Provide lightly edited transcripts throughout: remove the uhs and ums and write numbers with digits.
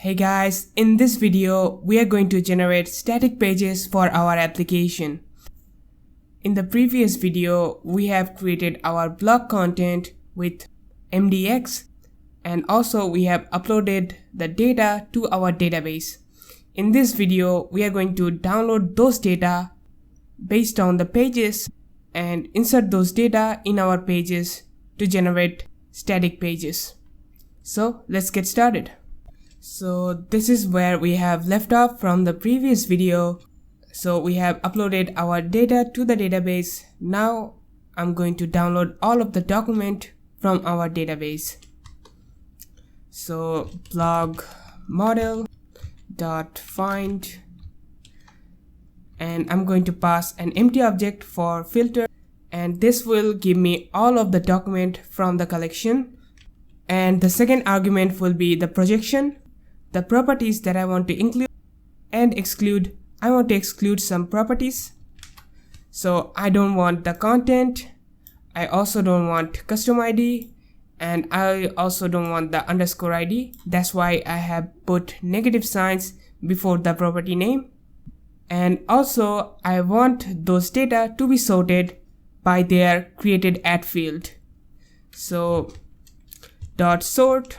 Hey guys, in this video we are going to generate static pages for our application. In the previous video we have created our blog content with MDX and also we have uploaded the data to our database. In this video we are going to download those data based on the pages and insert those data in our pages to generate static pages. So let's get started. So this is where we have left off from the previous video. So we have uploaded our data to the database. Now I'm going to download all of the document from our database. So blog model.find, and I'm going to pass an empty object for filter, and this will give me all of the document from the collection. And the second argument will be the projection, the properties that I want to include and exclude. I want to exclude some properties. So I don't want the content, I also don't want custom ID, and I also don't want the underscore ID. That's why I have put negative signs before the property name. And also I want those data to be sorted by their created at field. So dot sort,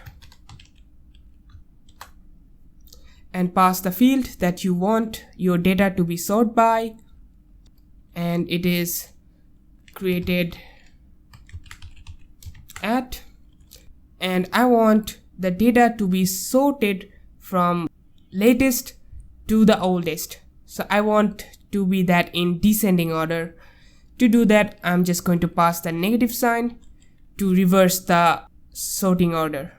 and pass the field that you want your data to be sorted by, and it is created at, and I want the data to be sorted from latest to the oldest. So I want to be that in descending order. To do that, I'm just going to pass the negative sign to reverse the sorting order.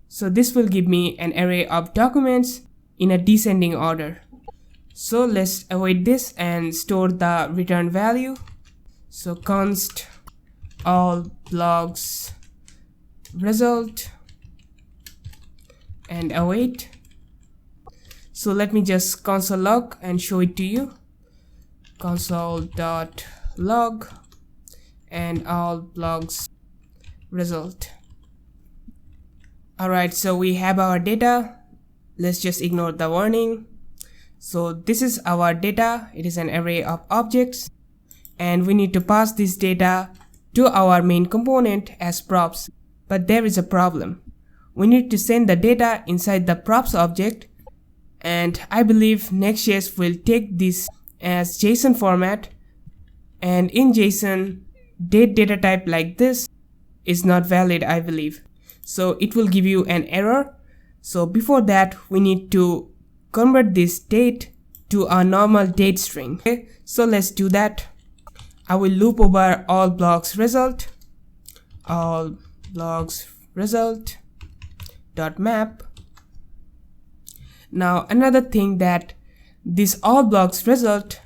So this will give me an array of documents in a descending order. So let's avoid this and store the return value. So const all blogs result and await. So let me just console log and show it to you. Console.log and all blogs result. Alright, so we have our data. Let's just ignore the warning. So this is our data. It is an array of objects, and we need to pass this data to our main component as props. But there is a problem. We need to send the data inside the props object, and I believe Nextjs will take this as JSON format, and in JSON date data type like this is not valid, I believe. So it will give you an error. So before that we need to convert this date to a normal date string. Okay, so let's do that. I will loop over all blogs result, all blogs result dot map. Now another thing, that this all blogs result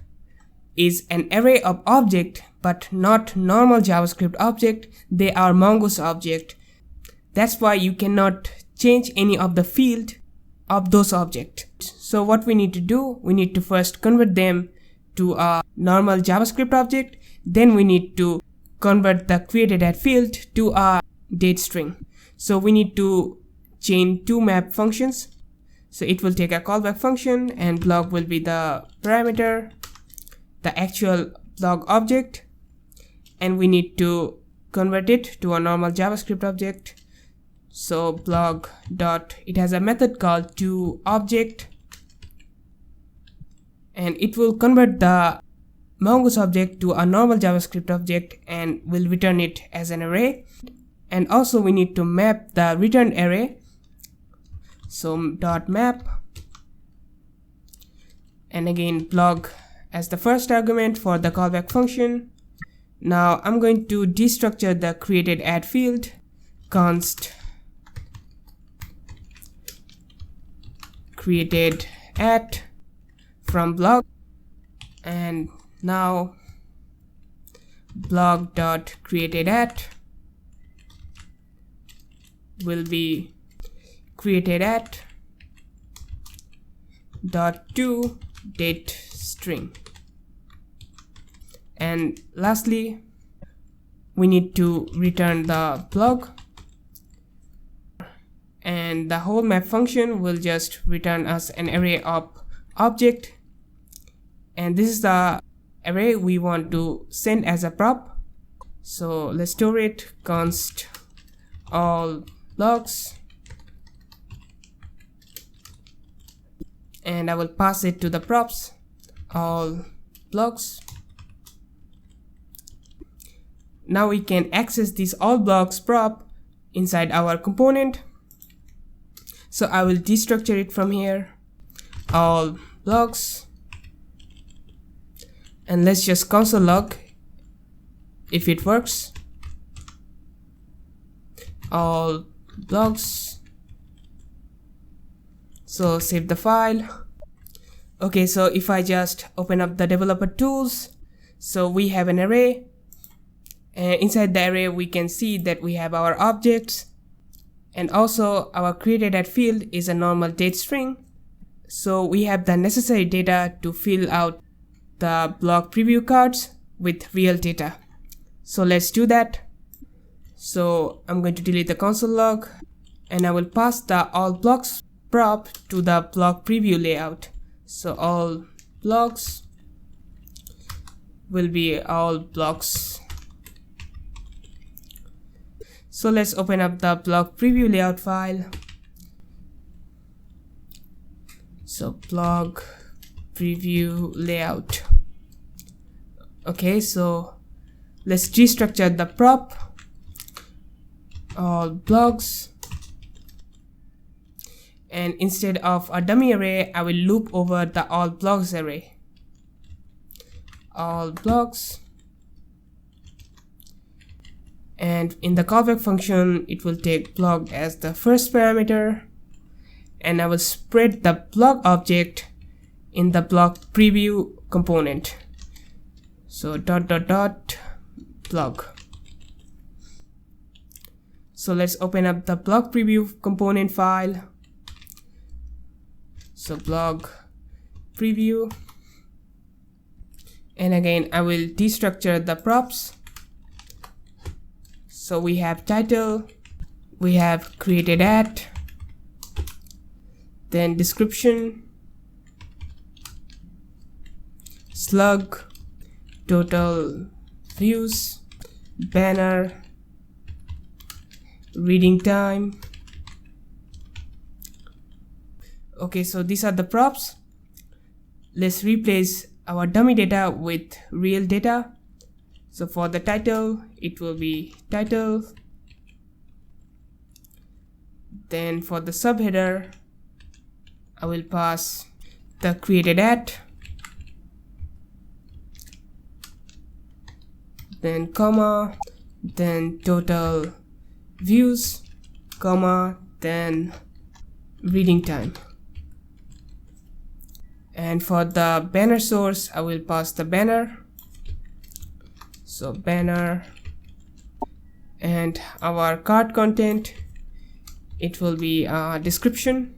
is an array of object but not normal JavaScript object. They are Mongoose object. That's why you cannot change any of the field of those objects. So what we need to do, we need to first convert them to a normal JavaScript object. Then we need to convert the created at field to a date string. So we need to chain two map functions. So it will take a callback function, and blog will be the parameter, the actual blog object, and we need to convert it to a normal JavaScript object. So blog dot, it has a method called toObject, and it will convert the Mongoose object to a normal JavaScript object and will return it as an array. And also we need to map the returned array. So dot map, and again blog as the first argument for the callback function. Now I'm going to destructure the created at field. Const created at from blog, and now blog dot created at will be created at dot to date string. And lastly we need to return the blog and the whole map function will just return us an array of object, and this is the array we want to send as a prop. So let's store it, const all blocks, and I will pass it to the props all blocks. Now we can access this all blocks prop inside our component. So I will destructure it from here, all blocks, and let's just console log if it works. All blocks. So save the file. Okay, so if I just open up the developer tools, so we have an array, and inside the array we can see that we have our objects, and also our created@ field is a normal date string. So we have the necessary data to fill out the block preview cards with real data. So let's do that. So I'm going to delete the console log, and I will pass the all blocks prop to the block preview layout. So all blocks will be all blocks. So let's open up the block preview layout file. So block preview layout. Okay, so let's destructure the prop all blocks, and instead of a dummy array I will loop over the all blocks array. All blocks, and in the callback function it will take block as the first parameter, and I will spread the block object in the block preview component. So block. So let's open up the block preview component file. So block preview, and again I will destructure the props. So we have title, we have created at, then description, slug, total views, banner, reading time. Okay, so these are the props. Let's replace our dummy data with real data. So for the title, it will be title. Then for the subheader, I will pass the created at, then comma, then total views, comma, then reading time. And for the banner source, I will pass the banner. So banner, and our card content, it will be a description.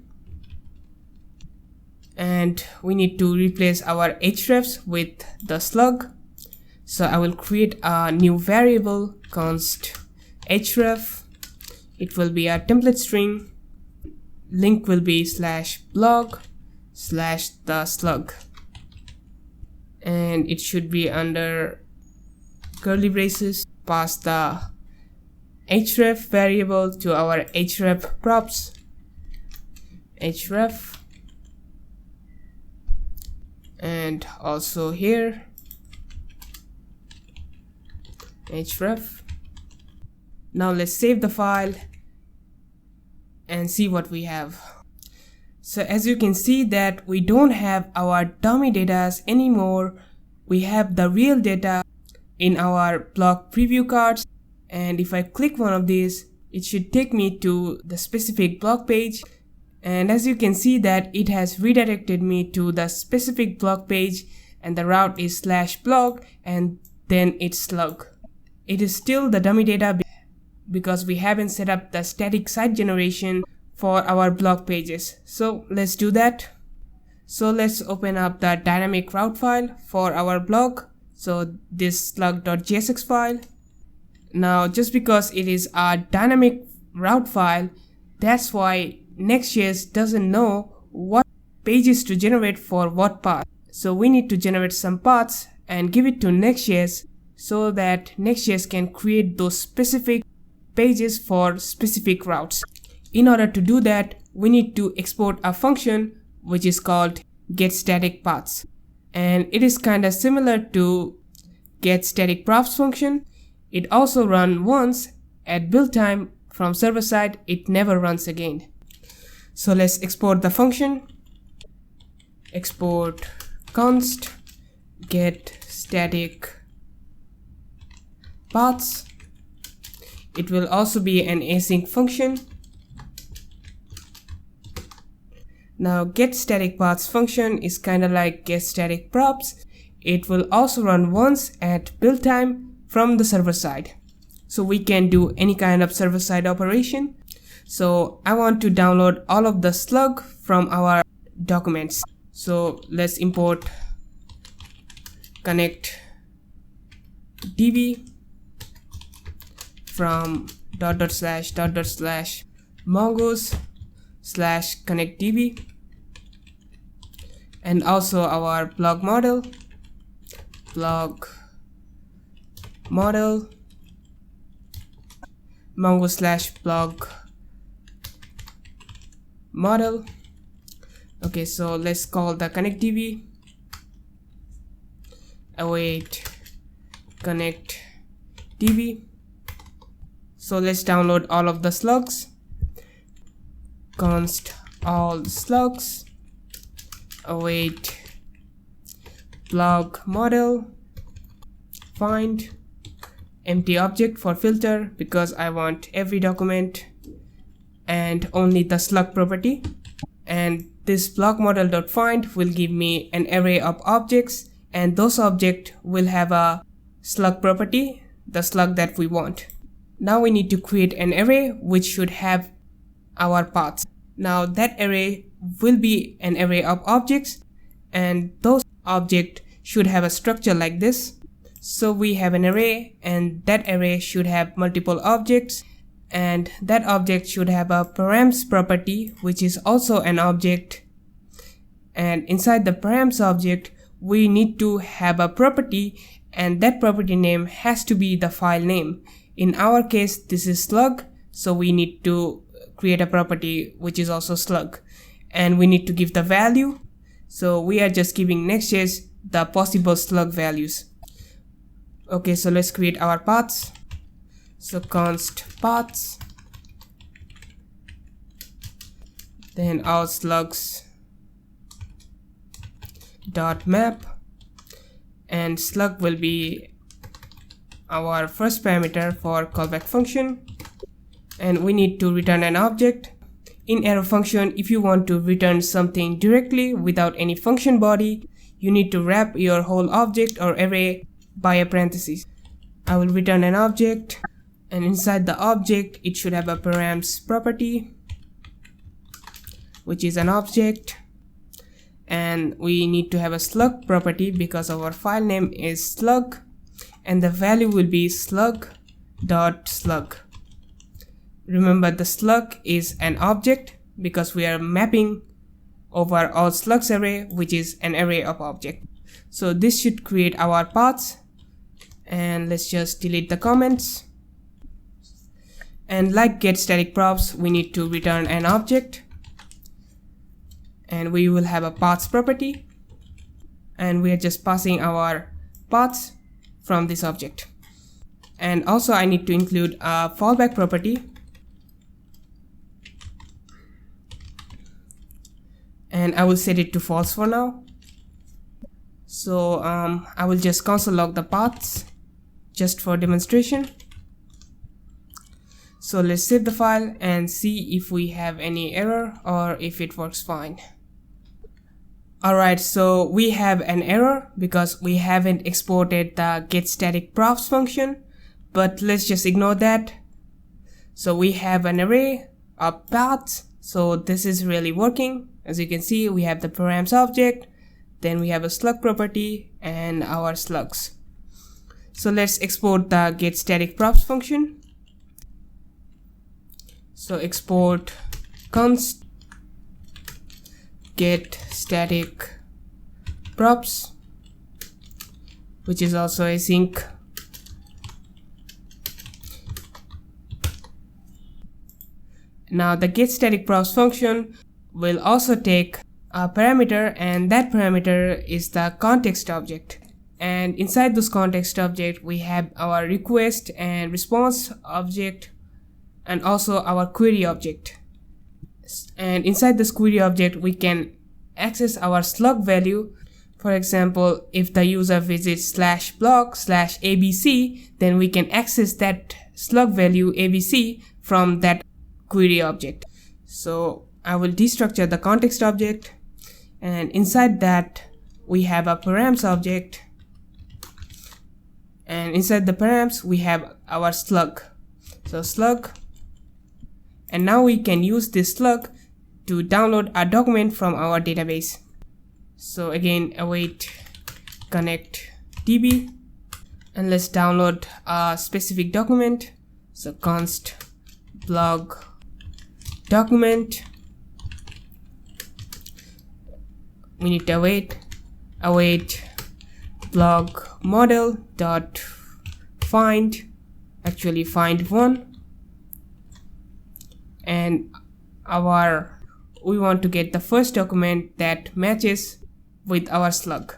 And we need to replace our hrefs with the slug. So I will create a new variable, const href. It will be a template string. Link will be /blog /the slug, and it should be under curly braces. Pass the href variable to our href props, href, and also here href. Now let's save the file and see what we have. So as you can see that we don't have our dummy data anymore. We have the real data in our block preview cards, and if I click one of these, it should take me to the specific block page, and as you can see that it has redirected me to the specific block page, and the route is /blog and then it's slug. It is still the dummy data because we haven't set up the static site generation for our block pages. So let's do that. So let's open up the dynamic route file for our blog. So this slug.jsx file. Now just because it is a dynamic route file, That's why Nextjs doesn't know what pages to generate for what path. So we need to generate some paths and give it to Nextjs so that Nextjs can create those specific pages for specific routes. In order to do that, we need to export a function which is called GetStaticPaths. And it is kind of similar to GetStaticPaths function. It also runs once at build time. From server side, it never runs again. So let's export the function. Export const GetStaticPaths. It will also be an async function. Now GetStaticPaths function is kind of like GetStaticProps. It will also run once at build time from the server side. So we can do any kind of server side operation. So I want to download all of the slug from our documents. So let's import connectdb from /mongos/connectdb, and also our blog model mongo/blog model. Okay, so let's call the connectdb await connectdb. So let's download all of the slugs. Const all slugs await blog model find empty object for filter because I want every document and only the slug property. And this blog model.find will give me an array of objects, and those objects will have a slug property, the slug that we want. Now we need to create an array which should have our paths. Now that array will be an array of objects, and those objects should have a structure like this. So we have an array, and that array should have multiple objects, and that object should have a params property which is also an object, and inside the params object we need to have a property, and that property name has to be the file name. In our case this is slug, so we need to create a property which is also slug, and we need to give the value. So we are just giving Nextjs the possible slug values. Okay, so let's create our paths. So const paths, then all slugs dot map, and slug will be our first parameter for callback function, and we need to return an object. In arrow function, if you want to return something directly without any function body, you need to wrap your whole object or array by a parenthesis. I will return an object, and inside the object it should have a params property which is an object, and we need to have a slug property because our file name is slug, and the value will be slug.slug. Remember, the slug is an object because we are mapping over all slugs array, which is an array of objects. So this should create our paths, and let's just delete the comments. And like getStaticProps, we need to return an object, and we will have a paths property, and we are just passing our paths from this object. And also I need to include a fallback property, and I will set it to false for now. So I will just console log the paths just for demonstration. So let's save the file and see if we have any error or if it works fine. Alright, so we have an error because we haven't exported the getStaticProps function, but let's just ignore that. So we have an array of paths, so this is really working. As you can see, we have the params object, then we have a slug property and our slugs. So let's export the getStaticProps function. So export const GetStaticProps, which is also async. Now the getStaticProps function will also take a parameter, and that parameter is the context object. And inside this context object we have our request and response object and also our query object. And inside this query object we can access our slug value. For example, if the user visits /blog/abc, then we can access that slug value abc from that query object. So I will destructure the context object, and inside that we have a params object, and inside the params we have our slug. So slug, and now we can use this slug to download a document from our database. So again, await connect db, and let's download a specific document. So const blog document. We need to await blog model dot find, actually find one, and we want to get the first document that matches with our slug.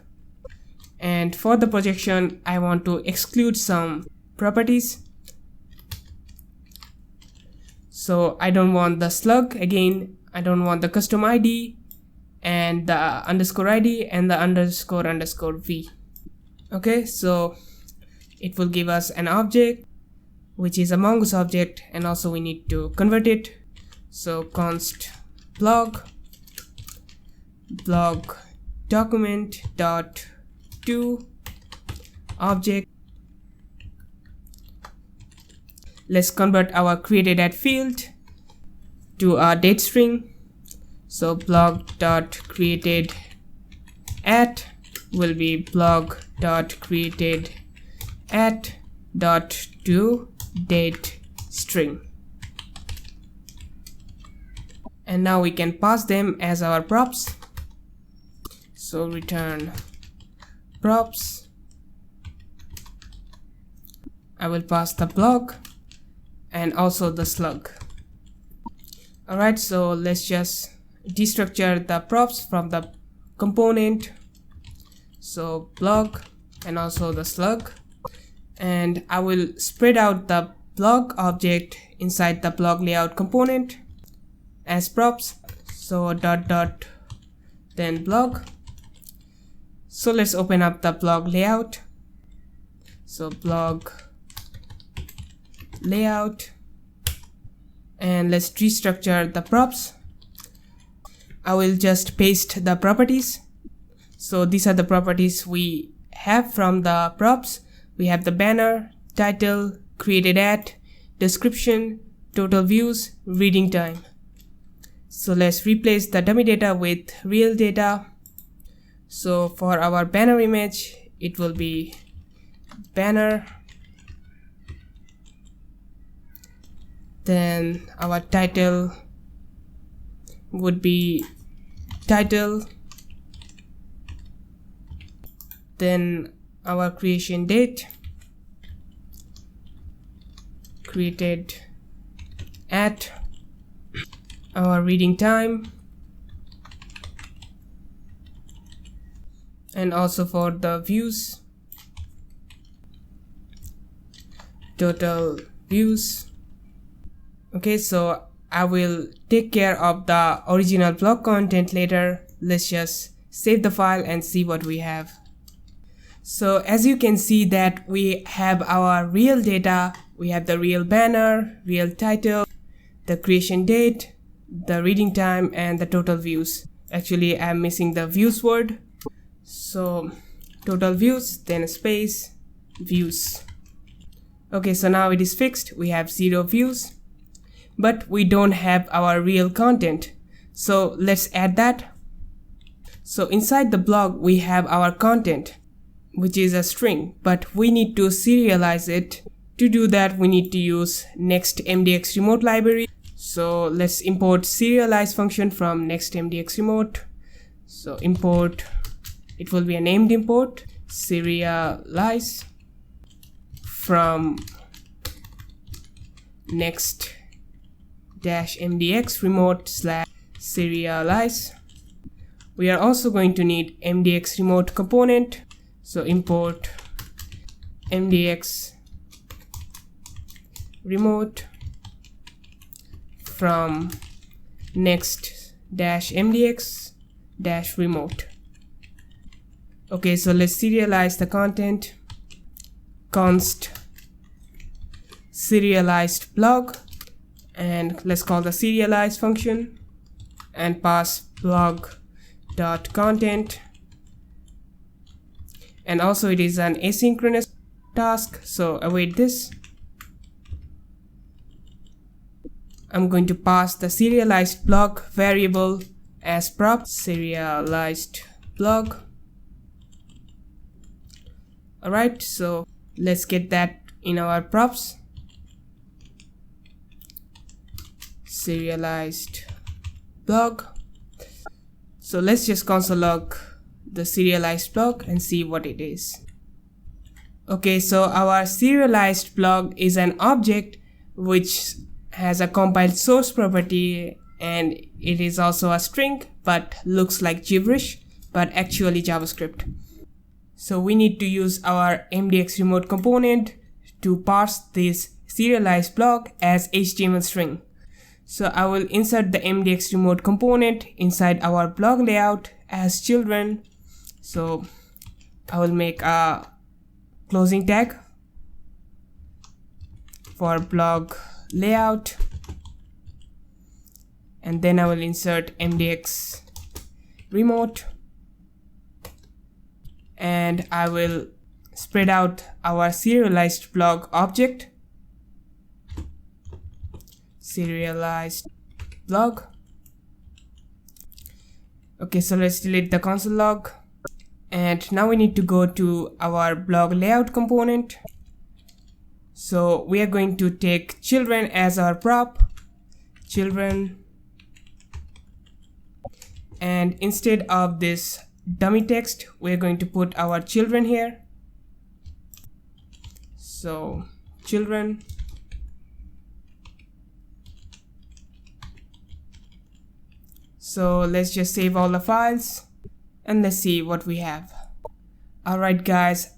And for the projection I want to exclude some properties. So I don't want the slug, again I don't want the custom ID and the underscore ID and the underscore v. Okay, so it will give us an object which is a mongoose object, and also we need to convert it. So const blog document dot to object. Let's convert our created at field to a date string. So blog dot created at will be blog dot created at dot to date string. And now we can pass them as our props. So return props. I will pass the blog and also the slug. Alright, so let's just destructure the props from the component. So blog and also the slug, and I will spread out the blog object inside the blog layout component as props. So dot then blog. So let's open up the blog layout. So blog layout, and let's restructure the props. I will just paste the properties. So these are the properties we have from the props. We have the banner, title, created at, description, total views, reading time. So let's replace the dummy data with real data. So for our banner image, it will be banner. Then our title would be title. Then our creation date, created at, our reading time, and also for the views, total views. Okay, so I will take care of the original blog content later. Let's just save the file and see what we have. So as you can see that we have our real data. We have the real banner, real title, the creation date, the reading time, and the total views. Actually, I'm missing the views word. So total views, then space, views. Okay, so now it is fixed. We have 0 views, but we don't have our real content. So let's add that. So inside the blog, we have our content, which is a string, but we need to serialize it. To do that, we need to use Next MDX remote library. So let's import serialize function from Nextjs remote. So import, it will be a named import, serialize from Next-mdx remote slash serialize. We are also going to need mdx remote component. So import mdx remote from next-mdx remote. Okay, so let's serialize the content. Const serialized blog, and let's call the serialize function and pass blog.content. And also it is an asynchronous task, so await this. I'm going to pass the serialized blog variable as prop, serialized blog. Alright, so let's get that in our props. Serialized blog. So let's just console log the serialized blog and see what it is. Okay, so our serialized blog is an object which has a compiled source property, and it is also a string but looks like gibberish but actually JavaScript. So we need to use our mdx remote component to parse this serialized blog as HTML string. So I will insert the mdx remote component inside our blog layout as children. So I will make a closing tag for blog layout, and then I will insert mdx remote, and I will spread out our serialized blog object, serialized blog. Okay, so let's delete the console log, and now we need to go to our blog layout component. So we are going to take children as our prop, children, and instead of this dummy text we're going to put our children here. So children, so let's just save all the files and let's see what we have. Alright guys,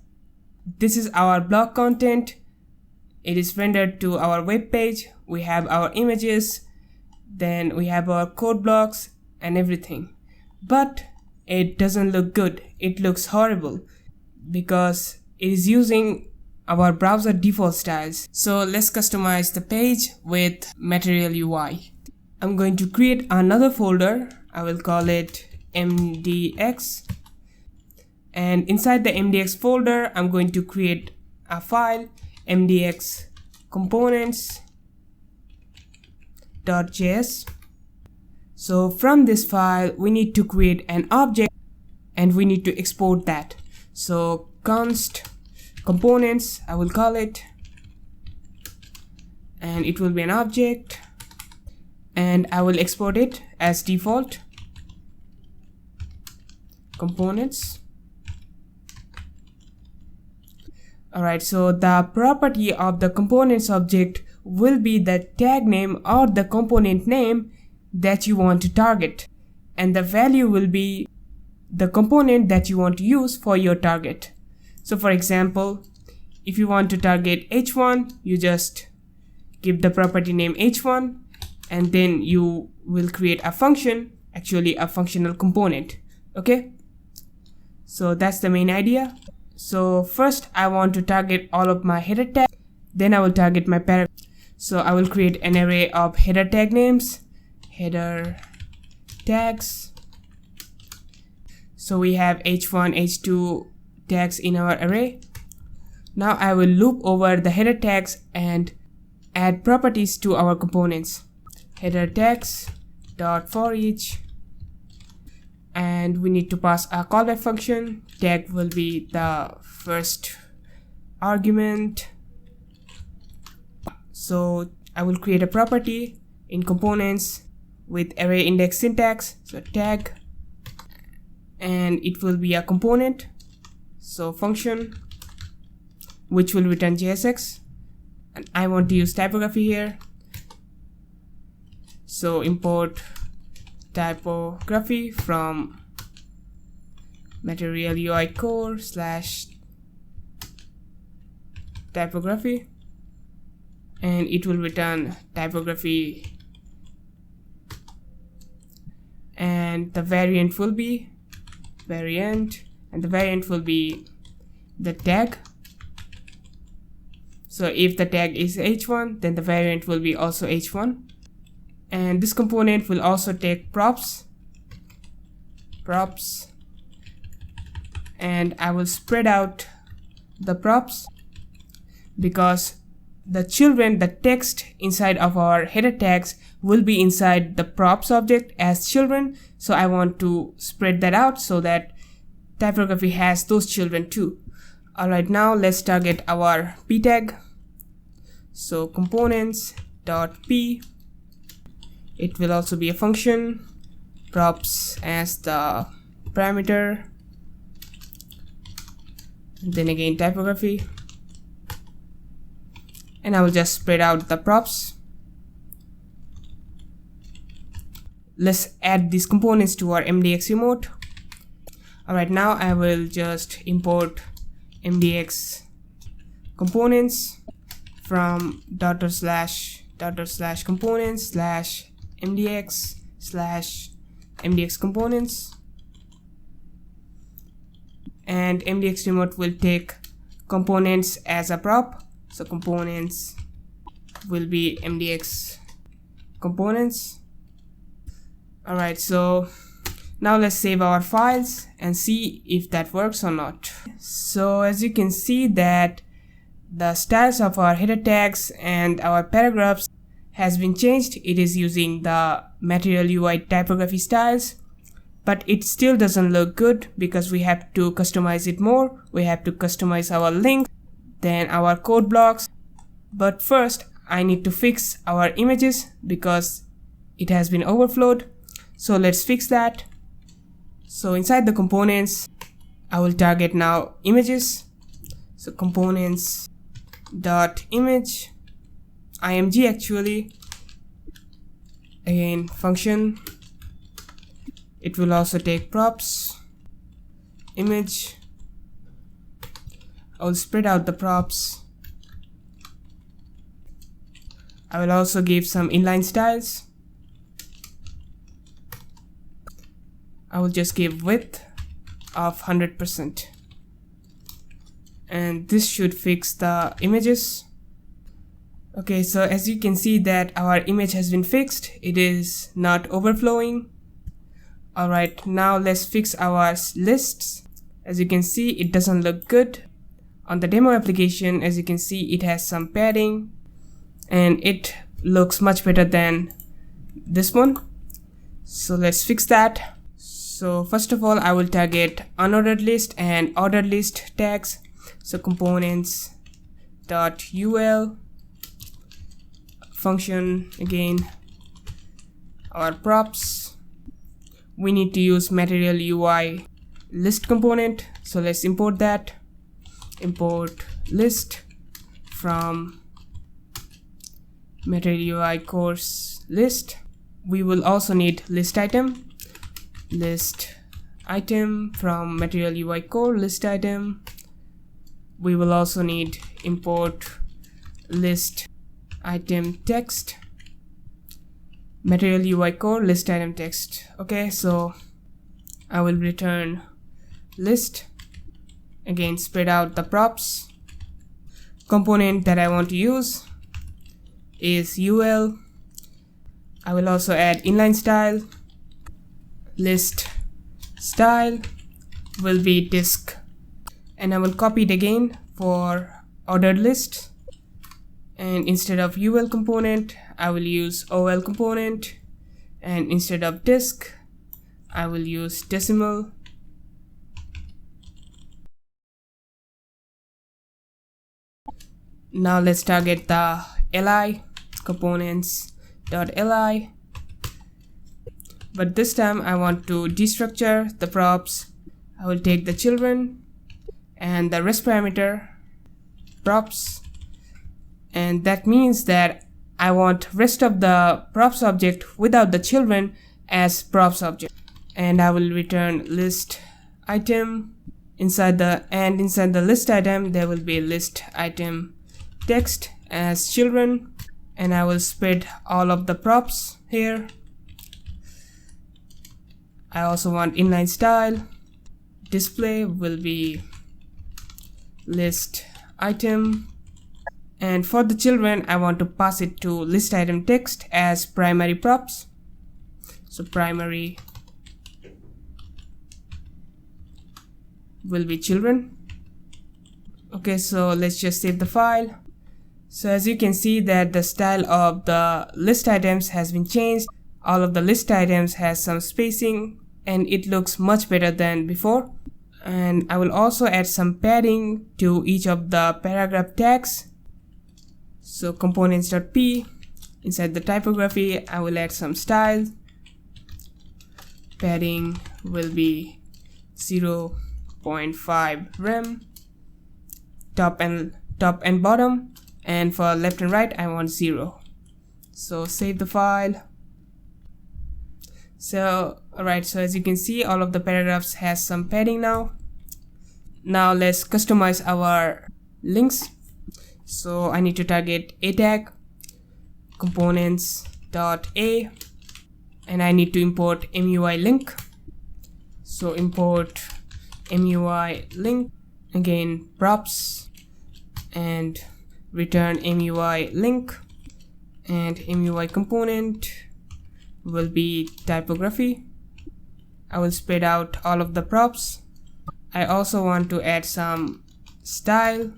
this is our blog content. It is rendered to our web page. We have our images, then we have our code blocks and everything, but it doesn't look good. It looks horrible because it is using our browser default styles. So let's customize the page with Material UI. I'm going to create another folder. I will call it mdx, and inside the mdx folder I'm going to create a file, mdx components.js. So from this file we need to create an object and we need to export that. So const components, I will call it, and it will be an object, and I will export it as default components. Alright, so the property of the components object will be the tag name or the component name that you want to target, and the value will be the component that you want to use for your target. So for example, if you want to target h1, you just give the property name h1, and then you will create a function, actually a functional component. Okay, so that's the main idea. So first I want to target all of my header tags, then I will target my paragraph. So I will create an array of header tag names, header tags. So we have h1, h2 tags in our array. Now I will loop over the header tags and add properties to our components. Header tags dot for each, and we need to pass a callback function. Tag will be the first argument. So I will create a property in components with array index syntax. So tag, and it will be a component, so function, which will return JSX, and I want to use typography here, so import typography from material UI core / typography, and it will return typography, and the variant will be variant, and the variant will be the tag. So if the tag is h1, then the variant will be also h1, and this component will also take props, and I will spread out the props because the children, the text inside of our header tags will be inside the props object as children, so I want to spread that out so that typography has those children too. Alright, now let's target our p tag. So components.p, it will also be a function, props as the parameter, and then again typography, and I will just spread out the props. Let's add these components to our MDX remote. Alright, now I will just import MDX components from $components/MDX/MDX components, and MDX remote will take components as a prop, so components will be MDX components. Alright, so now let's save our files and see if that works or not. So as you can see that the styles of our header tags and our paragraphs has been changed. It is using the material UI typography styles, but it still doesn't look good because we have to customize it more. We have to customize our links, then our code blocks. But first I need to fix our images because it has been overflowed. So let's fix that. So inside the components, I will target now images. So components dot image, img actually, again function, it will also take props, image, I will spread out the props, I will also give some inline styles, I will just give width of 100%. And this should fix the images. Okay, so as you can see that our image has been fixed, it is not overflowing. Alright, now let's fix our lists. As you can see, it doesn't look good. On the demo application, as you can see, it has some padding and it looks much better than this one. So let's fix that. So first of all, I will target unordered list and ordered list tags. So components dot ul function, again our props, we need to use material UI list component, so let's import that. Import list from material UI course list. We will also need list item from material UI core list item. We will also need import list item text, material UI core list item text. Okay, so I will return list, again spread out the props. Component that I want to use is ul. I will also add inline style. List style will be disk, and I will copy it again for ordered list, and instead of ul component I will use ol component, and instead of disk I will use decimal. Now let's target the li components li, but this time I want to destructure the props. I will take the children and the rest parameter props, and that means that I want rest of the props object without the children as props object, and I will return list item inside the list item there will be list item text as children, and I will spread all of the props here. I also want inline style. Display will be list item, and for the children I want to pass it to list item text as primary props. So primary will be children. Okay, so let's just save the file. So as you can see that the style of the list items has been changed. All of the list items has some spacing and it looks much better than before. And I will also add some padding to each of the paragraph tags. So components.p, inside the typography I will add some style. Padding will be 0.5 rem, top and bottom, and for left and right I want 0. So save the file. So alright, so as you can see all of the paragraphs has some padding now. Now let's customize our links. So I need to target a tag, components.a, and I need to import MUI link. So import MUI link, again props, and return MUI link, and MUI component will be typography. I will spread out all of the props. I also want to add some style.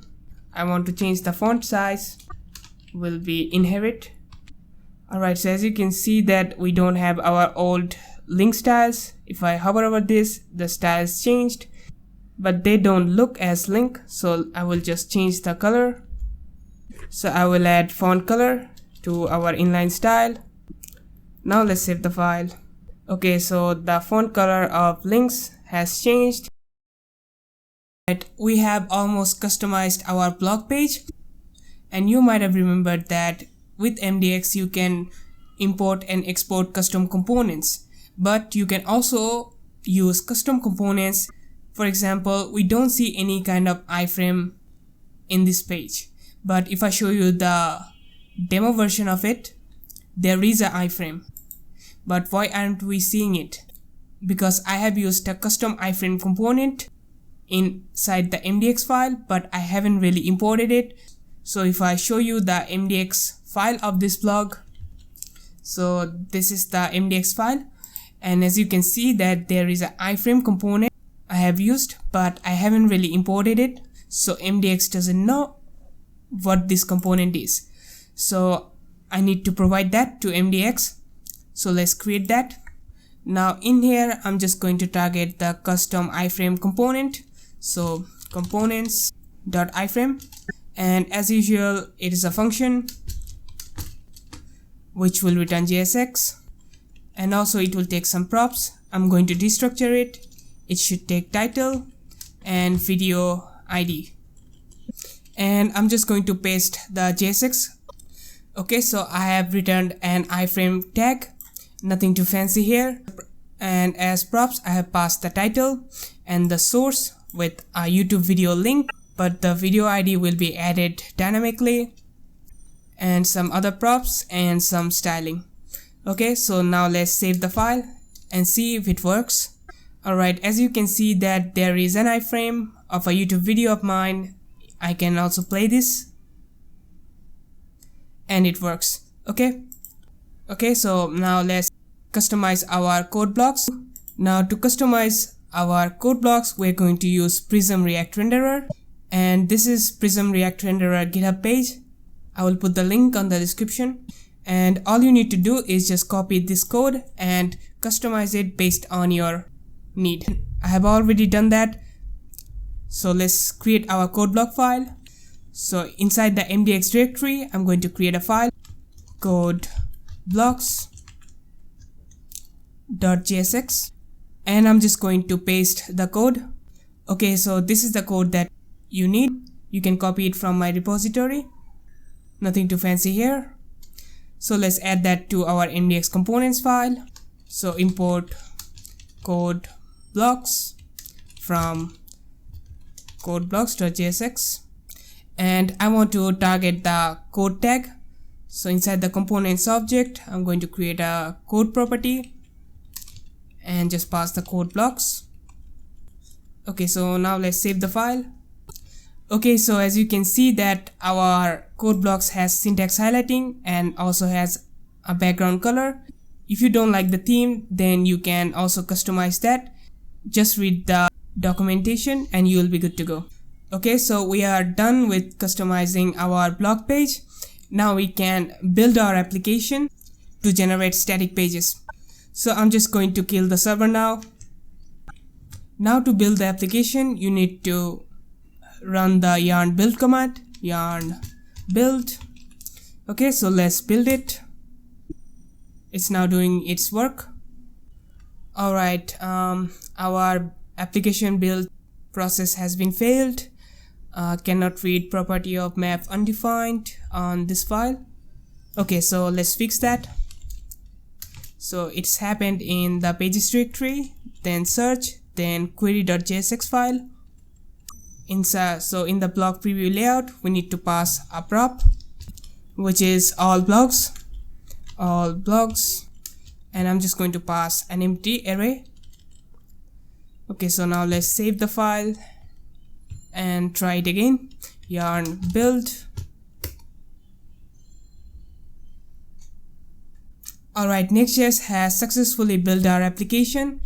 I want to change the font size, will be inherit. Alright, so as you can see that we don't have our old link styles. If I hover over this, the styles changed, but they don't look as link, so I will just change the color. So I will add font color to our inline style. Now let's save the file. Okay, so the font color of links has changed. We have almost customized our blog page, and you might have remembered that with MDX you can import and export custom components, but you can also use custom components. For example, we don't see any kind of iframe in this page, but if I show you the demo version of it, there is an iframe. But why aren't we seeing it? Because I have used a custom iframe component inside the MDX file, but I haven't really imported it. So if I show you the MDX file of this blog, so this is the MDX file, and as you can see that there is an iframe component I have used, but I haven't really imported it, so MDX doesn't know what this component is. So I need to provide that to MDX. So let's create that. Now in here I'm just going to target the custom iframe component. So components.iframe, and as usual it is a function which will return JSX, and also it will take some props. I'm going to destructure it. It should take title and video ID, and I'm just going to paste the JSX. Okay, so I have returned an iframe tag, nothing too fancy here, and as props I have passed the title and the source with a YouTube video link, but the video ID will be added dynamically, and some other props and some styling. Okay, so now let's save the file and see if it works. Alright, as you can see that there is an iframe of a YouTube video of mine. I can also play this and it works. Okay, so now let's customize our code blocks. Now to customize our code blocks we're going to use Prism React Renderer, and this is Prism React Renderer GitHub page. I will put the link on the description, and all you need to do is just copy this code and customize it based on your need. I have already done that, so let's create our code block file. So inside the MDX directory I'm going to create a file, code blocks.jsx, and I'm just going to paste the code. Okay, so this is the code that you need. You can copy it from my repository. Nothing too fancy here. So let's add that to our MDX components file. So import code blocks from codeblocks.jsx, and I want to target the code tag. So inside the components object, I'm going to create a code property and just pass the code blocks. Okay, so now let's save the file. Okay, so as you can see that our code blocks has syntax highlighting and also has a background color. If you don't like the theme, then you can also customize that. Just read the documentation and you will be good to go. Okay, so we are done with customizing our blog page. Now we can build our application to generate static pages. So I'm just going to kill the server now. Now to build the application, you need to run the yarn build command, yarn build. Okay, so let's build it. It's now doing its work. Alright, our application build process has been failed. Cannot read property of map undefined on this file. Okay, so let's fix that. So it's happened in the pages directory, then search, then query.jsx file. So in the blog preview layout, we need to pass a prop, which is all blogs, and I'm just going to pass an empty array. Okay, so now let's save the file and try it again. Yarn build. Alright, Nextjs has successfully built our application.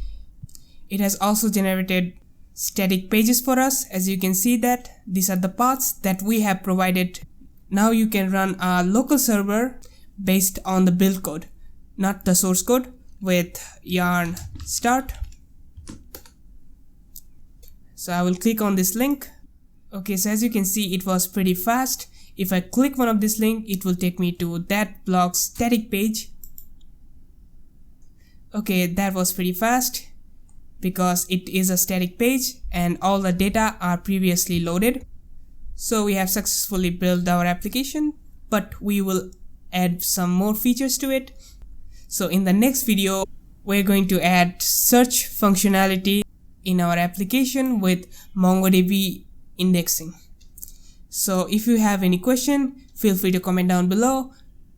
It has also generated static pages for us. As you can see that these are the paths that we have provided. Now you can run a local server based on the build code, not the source code, with yarn start. So I will click on this link. Okay, so as you can see, it was pretty fast. If I click one of this link, it will take me to that blog's static page. Okay, that was pretty fast because it is a static page and all the data are previously loaded. So we have successfully built our application, but we will add some more features to it. So in the next video, we're going to add search functionality in our application with MongoDB indexing. So if you have any question, feel free to comment down below.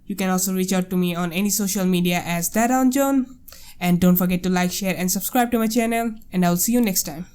You can also reach out to me on any social media as thatonjohn. And don't forget to like, share and subscribe to my channel, and I'll see you next time.